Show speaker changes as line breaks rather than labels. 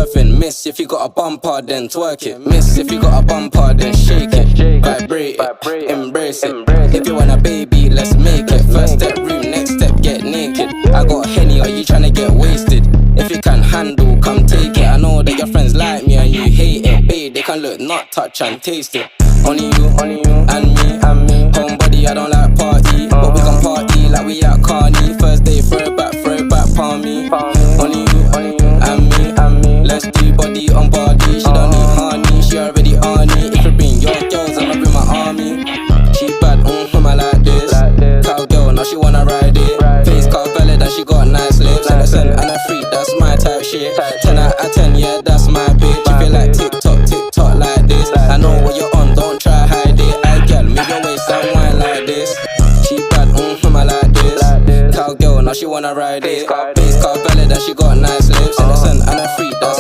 surfing. Miss if you got a bumper, then twerk it. Miss if you got a bumper, then shake it. Vibrate it, embrace it. If you want a baby, let's make it. First step room, next step get naked. I got Henny, are you tryna get wasted? If you can handle, come take it. I know that your friends like me and you hate it. Babe, they can look, not touch and taste it. Only you, and me. Homebody, I don't like party, but we can party like we at Carney. First day, throw it back, palm me. Only you, and me. Let's do body on body. She don't need honey, she already on me. If you bring your girls, I'ma bring my army. She bad, I like this. Cowgirl, now she wanna ride it. Face car valid and she got nice lips. Innocent and a freak, that's my type shit. 10 out of 10, yeah, that's my bitch. If you like TikTok like this, I know what you're on, don't try hide it. I girl, move your waist and wine like this. She bad, I like this. Cowgirl, now she wanna ride it. Face car valid and she got nice lips.